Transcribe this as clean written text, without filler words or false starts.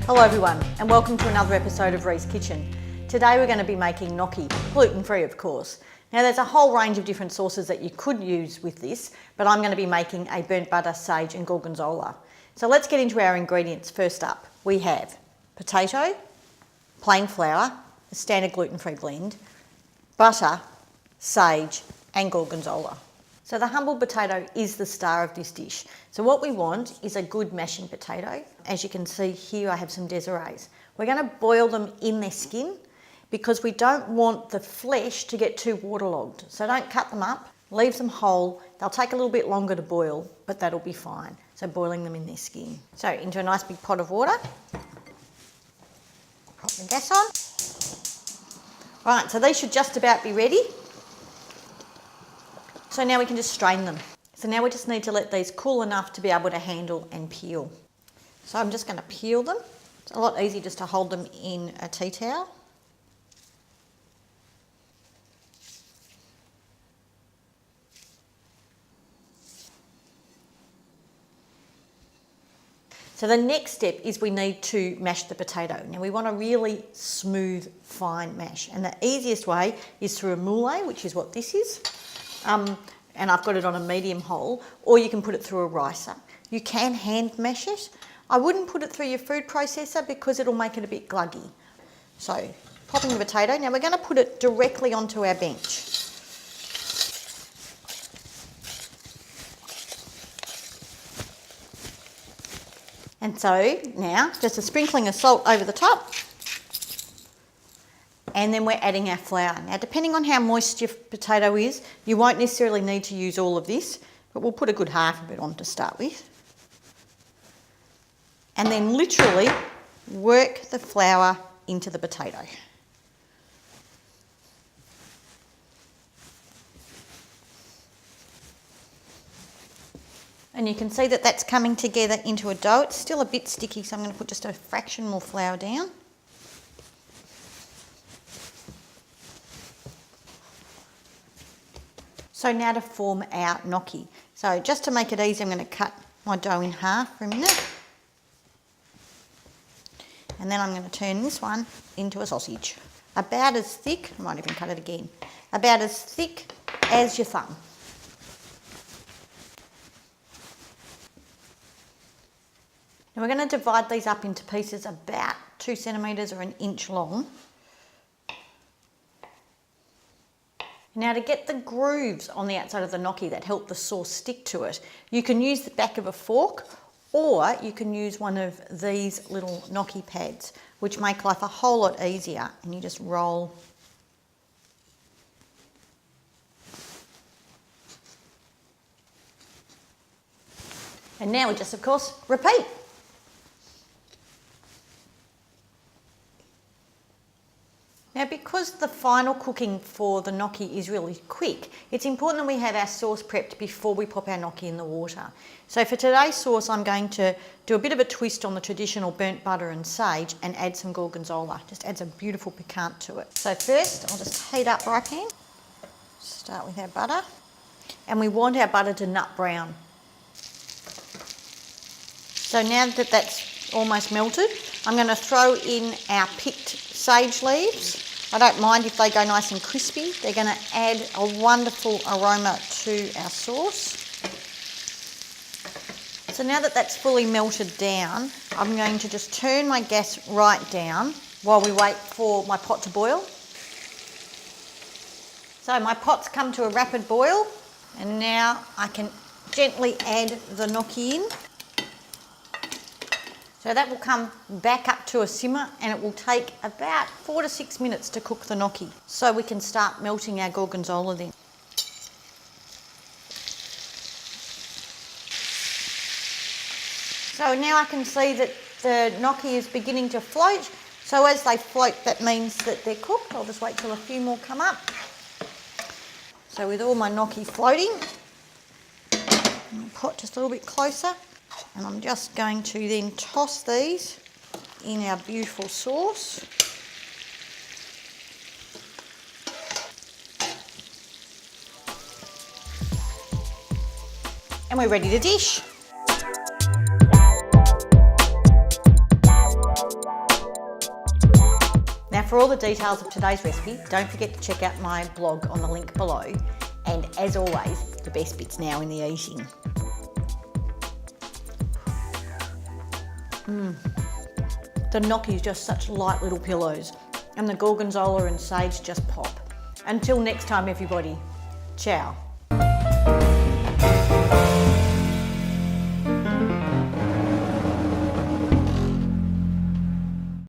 Hello everyone, and welcome to another episode of RiesKitchen. Today we're going to be making gnocchi, gluten-free of course. Now there's a whole range of different sauces that you could use with this, but I'm going to be making a burnt butter, sage and gorgonzola. So let's get into our ingredients. First up, we have potato, plain flour, a standard gluten-free blend, butter, sage and gorgonzola. So the humble potato is the star of this dish. So what we want is a good mashing potato. As you can see here, I have some Desirees. We're going to boil them in their skin because we don't want the flesh to get too waterlogged. So don't cut them up, leave them whole. They'll take a little bit longer to boil, but that'll be fine. So boiling them in their skin. So into a nice big pot of water. Pop the gas on. Right, so these should just about be ready. So now we can just strain them. So now we just need to let these cool enough to be able to handle and peel. So I'm just going to peel them. It's a lot easier just to hold them in a tea towel. So the next step is we need to mash the potato. Now we want a really smooth, fine mash. And the easiest way is through a moule, which is what this is. And I've got it on a medium hole, or you can put it through a ricer. You can hand mash it. I wouldn't put it through your food processor because it'll make it a bit gluggy. So popping the potato, now we're going to put it directly onto our bench. And so now just a sprinkling of salt over the top. And then we're adding our flour. Now depending on how moist your potato is, you won't necessarily need to use all of this, but we'll put a good half of it on to start with. And then literally work the flour into the potato. And you can see that that's coming together into a dough. It's still a bit sticky, so I'm going to put just a fraction more flour down. So now to form our gnocchi. So just to make it easy, I'm going to cut my dough in half for a minute. And then I'm going to turn this one into a sausage. About as thick, I might even cut it again, about as thick as your thumb. Now we're going to divide these up into pieces about 2 centimetres or 1 inch long. Now to get the grooves on the outside of the gnocchi that help the sauce stick to it, you can use the back of a fork or you can use one of these little gnocchi pads, which make life a whole lot easier. And you just roll. And now we just, of course, repeat. Now because the final cooking for the gnocchi is really quick, it's important that we have our sauce prepped before we pop our gnocchi in the water. So for today's sauce I'm going to do a bit of a twist on the traditional burnt butter and sage and add some gorgonzola. Just adds a beautiful piquant to it. So first I'll just heat up fry pan. Start with our butter. And we want our butter to nut brown. So now that that's almost melted, I'm going to throw in our picked sage leaves. I don't mind if they go nice and crispy. They're going to add a wonderful aroma to our sauce. So now that that's fully melted down, I'm going to just turn my gas right down while we wait for my pot to boil. So my pot's come to a rapid boil and now I can gently add the gnocchi in. So that will come back up to a simmer and it will take about 4 to 6 minutes to cook the gnocchi. So we can start melting our gorgonzola then. So now I can see that the gnocchi is beginning to float. So as they float, that means that they're cooked. I'll just wait till a few more come up. So with all my gnocchi floating, I'll put just a little bit closer. And I'm just going to then toss these in our beautiful sauce. And we're ready to dish. for all the details of today's recipe, don't forget to check out my blog on the link below. And as always, the best bit's now in the eating. The gnocchi is just such light little pillows, and the gorgonzola and sage just pop. Until next time everybody, ciao.